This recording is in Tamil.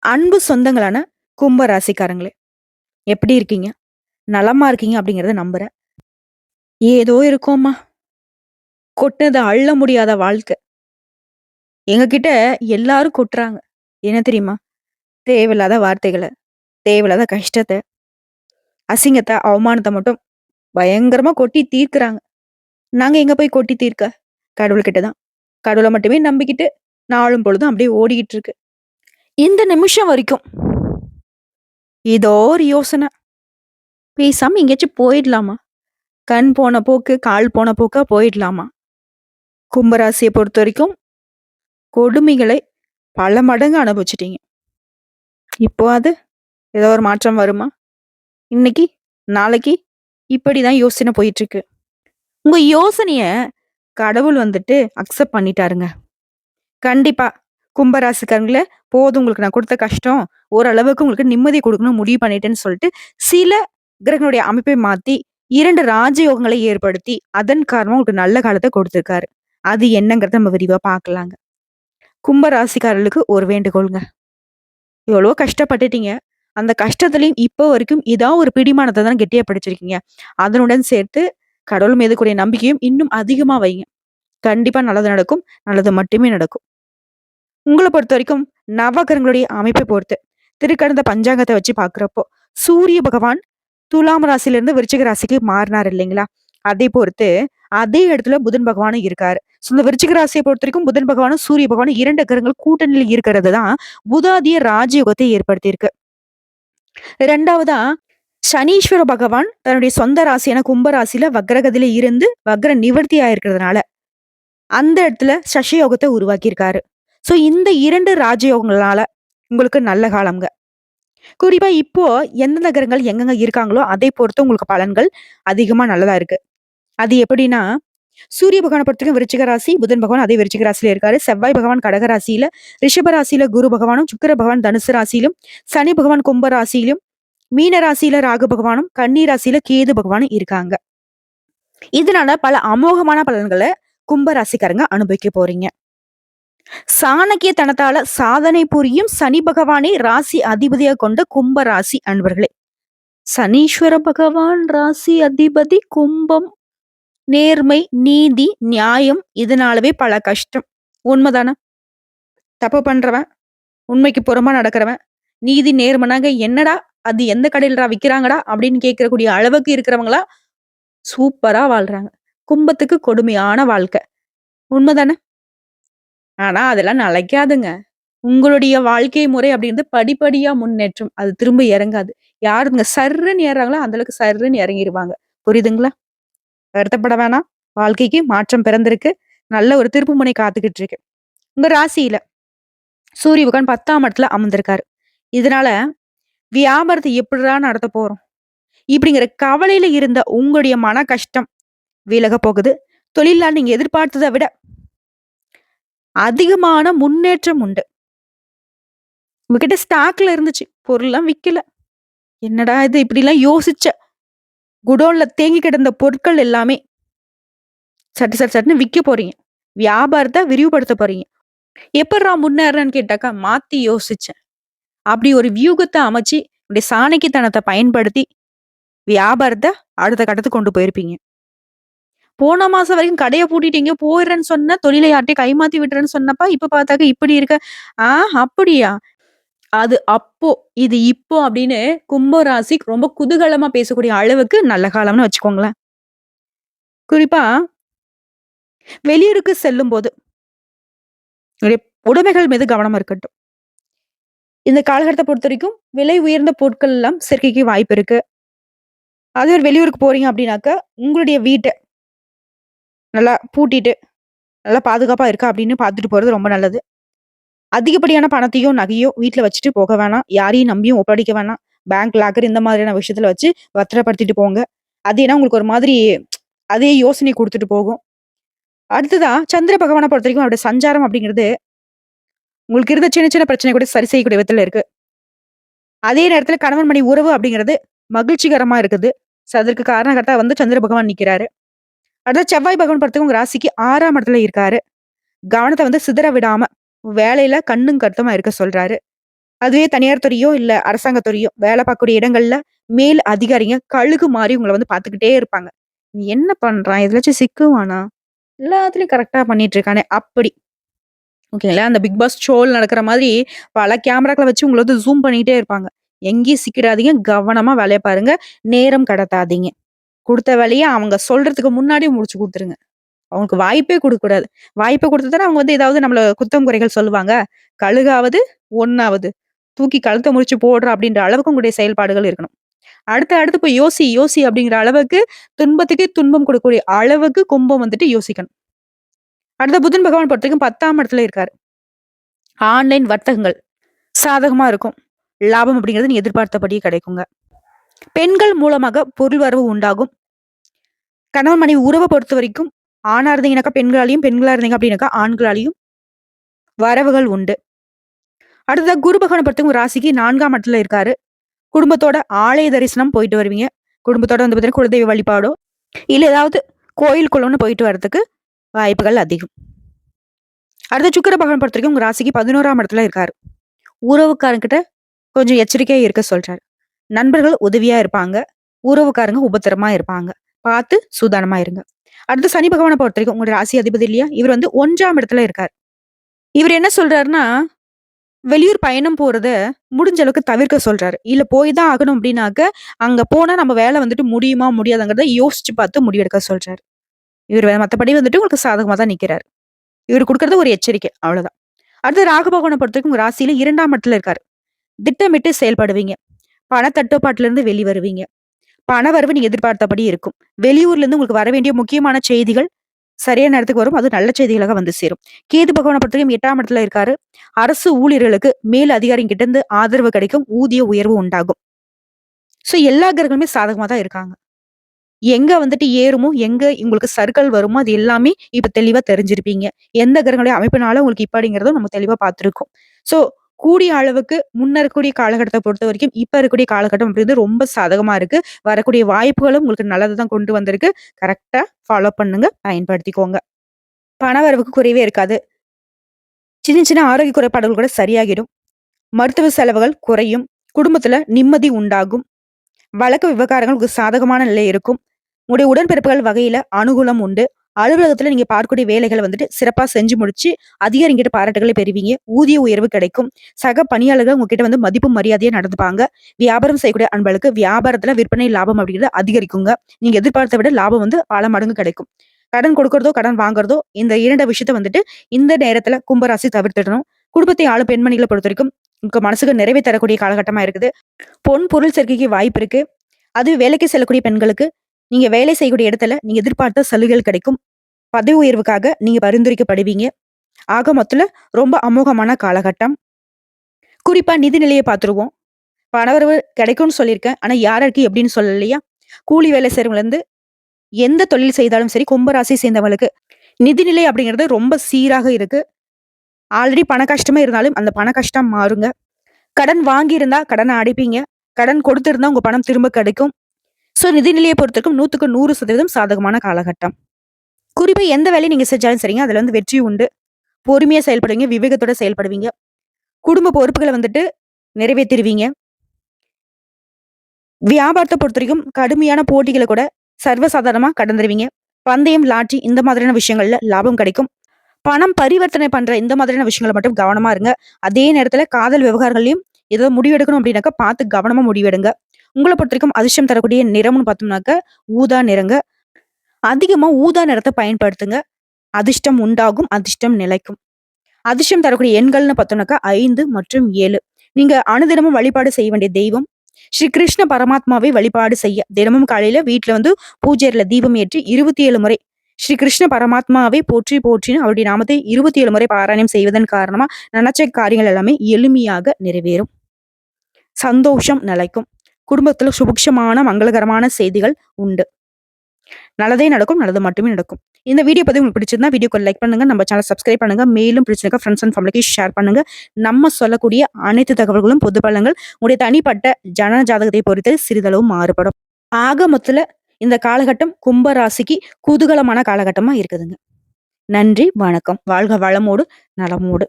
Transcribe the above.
அன்பு சொந்தங்களான கும்ப ராசிக்காரங்களே, எப்படி இருக்கீங்க? நலமா இருக்கீங்க அப்படிங்கிறத நம்புறேன். ஏதோ இருக்கோம்மா. கொட்டுனத அள்ள முடியாத வாழ்க்கை. எங்ககிட்ட எல்லாரும் கொட்டுறாங்க. என்ன தெரியுமா? தேவையில்லாத வார்த்தைகள, தேவையில்லாத கஷ்டத்த, அசிங்கத்த, அவமானத்த மட்டும் பயங்கரமா கொட்டி தீர்க்குறாங்க. நாங்க எங்க போய் கொட்டி தீர்க்க? கடவுள்கிட்ட தான். கடவுள மட்டுமே நம்பிக்கிட்டு நாளும் பொழுதும் அப்படியே ஓடிக்கிட்டு இருக்கு. இந்த நிமிஷம் வரைக்கும் ஏதோ ஒரு யோசனை. பேசாம எங்கேயாச்சும் போயிடலாமா? கண் போன போக்கு, கால் போன போக்கா போயிடலாமா? கும்பராசிய பொறுத்தவரைக்கும் கொடுமைகளை பல மடங்கு அனுபவிச்சுட்டீங்க. இப்போ அது ஏதோ ஒரு மாற்றம் வருமா? இன்னைக்கு, நாளைக்கு இப்படிதான் யோசனை போயிட்டு இருக்கு. உங்க யோசனைய கடவுள் வந்துட்டு அக்செப்ட் பண்ணிட்டாருங்க. கண்டிப்பா. கும்பராசிக்காரங்கள போதும் உங்களுக்கு நான் குடுத்த கஷ்டம், ஓரளவுக்கு உங்களுக்கு நிம்மதி குடுக்கணும்னு முடிவு பண்ணிட்டேன்னு சொல்லிட்டு, சில கிரகங்களுடைய அமைப்பை மாத்தி 2 ராஜயோகங்களை ஏற்படுத்தி, அதன் காரணமா உங்களுக்கு நல்ல காலத்த குடுத்திருக்காரு. அது என்னங்கிறத நம்ம விரிவா பார்க்கலாங்க. கும்ப ராசிக்காரர்களுக்கு ஒரு வேண்டுகோள்ங்க. எவ்வளோ கஷ்டப்பட்டுட்டீங்க. அந்த கஷ்டத்துலயும் இப்போ வரைக்கும் ஒரு பிடிமானத்த தான் கெட்டியா பிடிச்சிருக்கீங்க. அதனுடன் சேர்த்து கடவுள் மீது கூடிய நம்பிக்கையும் இன்னும் அதிகமா வைங்க. கண்டிப்பா நல்லது நடக்கும். நல்லது மட்டுமே நடக்கும். உங்கள பொறுத்தவரைக்கும் நவகிரகங்களுடைய அமைப்பை பொறுத்து, திருக்கடந்த பஞ்சாங்கத்த வச்சு பார்க்கிறப்போ, சூரிய பகவான் துலாம் ராசியிலிருந்து விருச்சிக ராசிக்கு மாறினார் இல்லைங்களா? அதை பொறுத்து அதே இடத்துல புதன் பகவானும் இருக்காரு. ஸோ இந்த விருச்சிக ராசியை பொறுத்தவரைக்கும் புதன் பகவானும், சூரிய பகவானும் 2 கிரகங்கள் கூட்டணியில இருக்கிறது தான் புதாதிய ராஜயோகத்தை ஏற்படுத்தியிருக்கு. 2வதா சனீஸ்வர பகவான் தன்னுடைய சொந்த ராசியான கும்ப ராசியில வக்ரகதியில இருந்து வக்ர நிவர்த்தி ஆயிருக்கிறதுனால, அந்த இடத்துல சஷயோகத்த உருவாக்கியிருக்காரு. ஸோ இந்த 2 ராஜயோகங்களால உங்களுக்கு நல்ல காலம்ங்க. குறிப்பா இப்போ எந்தெந்த கிரகங்கள் எங்கெங்க இருக்காங்களோ, அதை பொறுத்து உங்களுக்கு பலன்கள் அதிகமா நல்லதா இருக்கு. அது எப்படின்னா, சூரிய பகவான பொறுத்தவரைக்கும் விருச்சிக ராசி, புதன் பகவான் அதே விருச்சிக ராசியில இருக்காரு. செவ்வாய் பகவான் கடக ராசியில, ரிஷப ராசியில குரு பகவானும், சுக்கிர பகவான் தனுசு ராசியிலும், சனி பகவான் கும்ப ராசியிலும், மீன ராசியில ராகு பகவானும், கன்னி ராசியில கேது பகவானும் இருக்காங்க. இதனால பல அமோகமான பலன்கள கும்ப ராசிக்காரங்க அனுபவிக்க போறீங்க. சாணக்கியத்தனத்தால சாதனை புரியும் சனி பகவானை ராசி அதிபதியா கொண்ட கும்ப ராசி அன்பர்களே. சனீஸ்வர பகவான் ராசி அதிபதி கும்பம். நேர்மை, நீதி, நியாயம் இதனாலவே பல கஷ்டம். உண்மைதானே? தப்பு பண்றவன், உண்மைக்கு புறம்பா நடக்கிறவன், நீதி நேர்மனாக என்னடா அது எந்த கடையிலடா விக்கிறாங்கடா அப்படின்னு கேட்கக்கூடிய அளவுக்கு இருக்கிறவங்களா சூப்பரா வாழ்றாங்க. கும்பத்துக்கு கொடுமையான வாழ்க்கை. உண்மைதானே? ஆனா அதெல்லாம் நிலைக்காதுங்க. உங்களுடைய வாழ்க்கை முறை அப்படின்றது படிப்படியா முன்னேற்றம். அது திரும்ப இறங்காது. யாருங்க சர்ருன்னு ஏறுறாங்களோ அந்த அளவுக்கு சர்ருன்னு இறங்கிருவாங்க. புரியுதுங்களா? வருத்தப்பட வேணாம். வாழ்க்கைக்கு மாற்றம் பிறந்திருக்கு. நல்ல ஒரு திருப்புமுனை காத்துக்கிட்டு இருக்கு. உங்க ராசியில சூரிய பகவான் 10ஆம் இடத்துல அமர்ந்திருக்காரு. இதனால வியாபாரத்தை எப்படிடா நடத்த போறோம்? இப்படிங்கிற கவலையில இருந்த உங்களுடைய மன கஷ்டம் விலக போகுது. தொழில்ல நீங்க எதிர்பார்த்ததை விட அதிகமான முன்னேற்றம் உண்டு. உங்ககிட்ட ஸ்டாக்ல இருந்துச்சு. பொருள்லாம் விக்கல. என்னடா இது இப்படிலாம் யோசிச்ச குடோன்ல தேங்கி கிடந்த பொருட்கள் எல்லாமே சட்டு சட்டு சட்டுன்னு விக்க போறீங்க. வியாபாரத்த விரிவுபடுத்த போறீங்க. எப்புட்றா முன்னேறேன்னு கேட்டாக்கா, மாத்தி யோசிச்சேன். அப்படி ஒரு வியூகத்த அமைச்சு, உங்களுடைய சாணக்கியத்தனத்த பயன்படுத்தி, வியாபாரத்த அடுத்த கட்டத்துக்கு கொண்டு போயிருப்பீங்க. போன மாசம் வரைக்கும் கடைய பூட்டிட்டு எங்கேயோ போயிடுறேன்னு சொன்ன, தொழில யார்ட்டயும் கைமாத்தி விடுறேன்னு சொன்னப்பா, இப்ப பார்த்தாக்கா இப்படி இருக்க. ஆ அப்படியா? அது அப்போ, இது இப்போ அப்படின்னு கும்ப ராசி ரொம்ப குதூகலமா பேசக்கூடிய அளவுக்கு நல்ல காலம்னு வச்சுக்கோங்களேன். குறிப்பா வெளியூருக்கு செல்லும்போது, உங்களுடைய உடைமைகள் மீது கவனமா இருக்கட்டும். இந்த காலகட்டத்த பொறுத்தவரைக்கும் விலை உயர்ந்த பொருட்கள் எல்லாம் சேர்க்கைக்கு வாய்ப்பு இருக்கு. அதே ஒரு வெளியூருக்கு போறீங்க அப்படின்னாக்கா, உங்களுடைய வீட்ட நல்லா பூட்டிட்டு, நல்லா பாதுகாப்பா இருக்கா அப்படின்னு பார்த்துட்டு போறது ரொம்ப நல்லது. அதிகப்படியான பணத்தையோ, நகையோ வீட்ல வச்சுட்டு போக வேணாம். யாரையும் நம்பியும் ஒப்படைக்க வேணாம். பேங்க் லாக்கர் இந்த மாதிரியான விஷயத்துல வச்சு பத்திரப்படுத்திட்டு போங்க. அது ஏன்னா உங்களுக்கு ஒரு மாதிரி அதே யோசனை குடுத்துட்டு போகும். அடுத்ததா சந்திர பகவான பொறுத்தவரைக்கும் அவருடைய சஞ்சாரம் அப்படிங்கிறது, உங்களுக்கு இருந்த சின்ன சின்ன பிரச்சனை கூட சரி செய்யக்கூடிய விதத்துல இருக்கு. அதே நேரத்துல கணவன் மனைவி உறவு அப்படிங்கிறது மகிழ்ச்சிகரமா இருக்குது. சோ அதற்கு காரணகர்த்தா வந்து சந்திர பகவான் நிக்கிறாரு. அடுத்து செவ்வாய் பகவான் பொறுத்தவரைக்கும் உங்க ராசிக்கு 6ஆம் இடத்துல இருக்காரு. கவனத்த வந்து சிதற விடாம, வேலையில கண்ணும் கருத்துமா இருக்க சொல்றாரு. அதுவே தனியார் துறையோ, இல்ல அரசாங்க துறையோ வேலை பார்க்கக்கூடிய இடங்கள்ல மேல் அதிகாரிங்க கழுகு மாரி உங்கள வந்து பார்த்துக்கிட்டே இருப்பாங்க. "நீ என்ன பண்றான்? எதுலயாச்சும் சிக்குவானா? எல்லாத்துலயும் கரெக்ட்டா பண்ணிட்டு இருக்கானே!" அப்படி. ஓகேங்களா? அந்த பிக் பாஸ் ஷோல நடக்கிற மாதிரி பல கேமராக்கள வச்சு உங்கள வந்து ஜூம் பண்ணிட்டே இருப்பாங்க. எங்கேயும் சிக்கிடாதீங்க. கவனமா வேலைய பாருங்க. நேரம் கடத்தாதீங்க. குடுத்த வேலைய அவங்க சொல்றதுக்கு முன்னாடியே முடிச்சு குடுத்துருங்க. அவங்களுக்கு வாய்ப்பே குடுக்கக்கூடாது. வாய்ப்ப குடுத்து தானே அவங்க வந்து ஏதாவது நம்மள குத்தம், குறைகள் சொல்லுவாங்க. கழுகாவது, ஒண்ணாவது. தூக்கி கழுத்த முறிச்சு போடுறா அப்படின்ற அளவுக்கு உங்களுடைய செயல்பாடுகள் இருக்கணும். அடுத்து அடுத்து போய் யோசி, யோசி அப்படிங்கிற அளவுக்கு துன்பத்துக்கே துன்பம் கொடுக்கக்கூடிய அளவுக்கு கும்பம் வந்துட்டு யோசிக்கணும். அடுத்த புதன் பகவான் பொறுத்தவரைக்கும் 10ஆம் இடத்துல இருக்காரு. ஆன்லைன் வர்த்தகங்கள் சாதகமா இருக்கும். லாபம் அப்படிங்கிறது நீங்க எதிர்பார்த்தபடியே கிடைக்குங்க. பெண்கள் மூலமாக பொருள் வரவு உண்டாகும். கணவன் மனைவி உறவ பொறுத்தவரைக்கும் ஆணா இருந்தீங்கனாக்கா பெண்களாலயும், பெண்களா இருந்தீங்க அப்படின்னாக்கா ஆண்களாலயும் வரவுகள் உண்டு. அடுத்ததா குரு பகவான பொறுத்தவரைக்கும் ராசிக்கு 4ஆம் இடத்துல இருக்காரு. குடும்பத்தோட ஆலய தரிசனம் போயிட்டு வருவீங்க. குடும்பத்தோட வந்து பார்த்தீங்கன்னா, குலதெய்வ வழிபாடோ, இல்ல ஏதாவது கோயிலுக்குள்ளன்னு போயிட்டு வரதுக்கு வாய்ப்புகள் அதிகம். அடுத்து சுக்கிர பகவான் பொறுத்தவரைக்கும் உங்க ராசிக்கு 11ஆம் இடத்துல இருக்காரு. உறவுக்காரங்கிட்ட கொஞ்சம் எச்சரிக்கையா இருக்க சொல்றாரு. நண்பர்கள் உதவியா இருப்பாங்க. உறவுக்காரங்க உபத்திரமா இருப்பாங்க. பார்த்து சூதானமா இருங்க. அடுத்து சனி பகவான பொறுத்தவரைக்கும் உங்களுடைய ராசி அதிபதி இல்லையா? இவர் வந்து 1ஆம் இடத்துல இருக்காரு. இவர் என்ன சொல்றாருன்னா, வெளியூர் பயணம் போறத முடிஞ்ச அளவுக்கு தவிர்க்க சொல்றாரு. இல்ல போய் தான் ஆகணும் அப்டின்னாக்க, அங்க போனா நம்ம வேலை வந்துட்டு முடியுமா? முடியாதாங்கிறத யோசிச்சு பார்த்து முடிவெடுக்க சொல்றாரு. இவரு மத்தபடி வந்துட்டு உங்களுக்கு சாதகமா தான் நிக்கிறாரு. இவரு குடுக்குறது ஒரு எச்சரிக்கை. அவ்வளவுதான். அடுத்து ராகு பகவான பொறுத்தவரைக்கும் உங்க ராசியில 2ஆம் இடத்துல இருக்காரு. திட்டமிட்டு செயல்படுவீங்க. பணத்தட்டுப்பாட்டுல இருந்து வெளிவருவீங்க. பணவரவு நீங்க எதிர்பார்த்தபடி இருக்கும். வெளியூர்ல இருந்து உங்களுக்கு வர வேண்டிய முக்கியமான செய்திகள் சரியான நேரத்துக்கு வரும். அது நல்ல செய்திகளாக வந்து சேரும். கேது பகவான பொறுத்தவரைக்கும் 8ஆம் இடத்துல இருக்காரு. அரசு ஊழியர்களுக்கு மேல் அதிகாரிங்க கிட்ட இருந்து ஆதரவு கிடைக்கும். ஊதிய உயர்வு உண்டாகும். சோ எல்லா கிரகங்களுமே சாதகமா தான் இருக்காங்க. எங்க வந்துட்டு ஏறுமோ, எங்க உங்களுக்கு சறுக்கல் வருமோ, அது எல்லாமே இப்ப தெளிவா தெரிஞ்சிருப்பீங்க. எந்த கிரகங்களுடைய அமைப்பினால உங்களுக்கு இப்படிங்கிறதும் நம்ம தெளிவா பார்த்திருக்கோம். சோ கூடிய அளவுக்கு முன்ன இருக்கக்கூடிய காலகட்டத்த பொறுத்தவரைக்கும், இப்ப இருக்கக்கூடிய காலகட்டம் அப்படிங்கிறது ரொம்ப சாதகமா இருக்கு. வரக்கூடிய வாய்ப்புகளும் உங்களுக்கு நல்லத தான் கொண்டு வந்திருக்கு. கரெக்ட்டா ஃபாலோ பண்ணுங்க. பயன்படுத்திக்கோங்க. பணவரவுக்கு குறைவே இருக்காது. சின்ன சின்ன ஆரோக்கிய குறைபாடுகள் கூட சரியாகிடும். மருத்துவ செலவுகள் குறையும். குடும்பத்துல நிம்மதி உண்டாகும். வழக்கு விவகாரங்கள் உங்களுக்கு சாதகமான நிலை இருக்கும். உங்களுடைய உடன்பிறப்புகள் வகையில அனுகூலம் உண்டு. அலுவலகத்துல நீங்க பார்க்கக்கூடிய வேலைகளை வந்துட்டு சிறப்பா செஞ்சு முடிச்சு அதிகாரிங்கிட்ட பாராட்டுகளை பெறுவீங்க. ஊதிய உயர்வு கிடைக்கும். சக பணியாளர்கள் உங்ககிட்ட வந்து மதிப்பு மரியாதையா நடந்துப்பாங்க. வியாபாரம் செய்யக்கூடிய அன்பர்களுக்கு வியாபாரத்துல விற்பனை லாபம் அப்படிங்கிறது அதிகரிக்குங்க. நீங்க எதிர்பார்த்த விட லாபம் வந்து பல மடங்கு கிடைக்கும். கடன் கொடுக்கறதோ, கடன் வாங்குறதோ இந்த 2 விஷயத்த வந்துட்டு இந்த நேரத்துல கும்பராசி தவிர்த்திடணும். குடும்பத்தை ஆளும் பெண்மணிகளை பொறுத்தவரைக்கும் உங்க மனசுக்கு நிறைவை தரக்கூடிய காலகட்டமா இருக்குது. பொன் பொருள் சேர்க்கைக்கு வாய்ப்பு இருக்கு. அது வேலைக்கு செல்லக்கூடிய பெண்களுக்கு நீங்க வேலை செய்யக்கூடிய இடத்துல நீங்க எதிர்பார்த்த சலுகைகள் கிடைக்கும். பதவி உயர்வுக்காக நீங்க பரிந்துரைக்கப்படுவீங்க. ஆக மொத்தத்துல ரொம்ப அமோகமான காலகட்டம். குறிப்பா நிதி நிலையை பார்த்துருவோம். பணவரவு கிடைக்கும்னு சொல்லியிருக்கேன். ஆனா யாருக்கு எப்படின்னு சொல்லலையா? கூலி வேலை செய்றவங்கல இருந்து எந்த தொழில் செய்தாலும் சரி, கும்பராசியை சேர்ந்தவங்களுக்கு நிதிநிலை அப்படிங்கிறது ரொம்ப சீராக இருக்கு. ஆல்ரெடி பண கஷ்டமே இருந்தாலும் அந்த பண கஷ்டம் மாறுங்க. கடன் வாங்கியிருந்தா கடன அடைப்பீங்க. கடன் கொடுத்திருந்தா உங்க பணம் திரும்ப கிடைக்கும். சோ நிதிநிலையை பொறுத்தவரைக்கும் 100க்கு 100% சாதகமான காலகட்டம். குறிப்பா எந்த வேலையை நீங்க செஞ்சாலும் சரிங்க, அதுல வந்து வெற்றி உண்டு. பொறுமையா செயல்படுவீங்க, விவேகத்தோட செயல்படுவீங்க. குடும்ப பொறுப்புகள வந்துட்டு நிறைவேத்திருவீங்க. வியாபாரத்த பொறுத்தவரைக்கும் கடுமையான போட்டிகள கூட சர்வசாதாரணமா கடந்துருவீங்க. பந்தயம், லாட்டரி இந்த மாதிரியான விஷயங்கள்ல லாபம் கிடைக்கும். பணம் பரிவர்த்தனை பண்ற இந்த மாதிரியான விஷயங்கள மட்டும் கவனமா இருங்க. அதே நேரத்துல காதல் விவகாரங்கள்லயும் ஏதோ முடிவெடுக்கணும் அப்படின்னாக்கா பார்த்து கவனமா முடிவெடுங்க. உங்கள பொறுத்தவரைக்கும் அதிர்ஷ்டம் தரக்கூடிய நிறம்னு பார்த்தோம்னாக்க ஊதா நிறங்க. அதிகமா ஊதா நிறத்த பயன்படுத்துங்க. அதிர்ஷ்டம் உண்டாகும், அதிர்ஷ்டம் நிலைக்கும். அதிர்ஷ்டம் தரக்கூடிய எண்கள்னு பார்த்தோம்னாக்கா 5 மற்றும் 7. நீங்க அனுதினமும் வழிபாடு செய்ய வேண்டிய தெய்வம் ஸ்ரீ கிருஷ்ண பரமாத்மாவை வழிபாடு செய்ய தினமும் காலையில வீட்டுல வந்து பூஜை அறையில தீபம் ஏற்றி 27 முறை ஸ்ரீ கிருஷ்ண பரமாத்மாவை போற்றி போற்றின்னு அவருடைய நாமத்தை 27 முறை பாராயணம் செய்வதன் காரணமா நினைச்ச காரியங்கள் எல்லாமே எளிமையாக நிறைவேறும். சந்தோஷம் நிலைக்கும். குடும்பத்துல சுபிக்ஷமான மங்களகரமான செய்திகள் உண்டு. நல்லதே நடக்கும், நல்லது மட்டுமே நடக்கும். இந்த வீடியோ பத்தி உங்களுக்கு பிடிச்சிருந்தா வீடியோக்கு லைக் பண்ணுங்க, நம்ம சேனல் சப்ஸ்கிரைப் பண்ணுங்க. மேலும் பிடிச்சிருக்க ஃப்ரெண்ட்ஸ் அண்ட் ஃபேமிலிக்கு ஷேர் பண்ணுங்க. நம்ம சொல்லக்கூடிய அனைத்து தகவல்களும் பொது பலன்கள் உங்களுடைய தனிப்பட்ட ஜன ஜாதகத்தை பொறுத்து சிறிதளவு மாறுபடும். ஆக மொத்தத்துல இந்த காலகட்டம் கும்ப ராசிக்கு குதூகலமான காலகட்டமா இருக்குதுங்க. நன்றி, வணக்கம். வாழ்க வளமோடு, நலமோடு.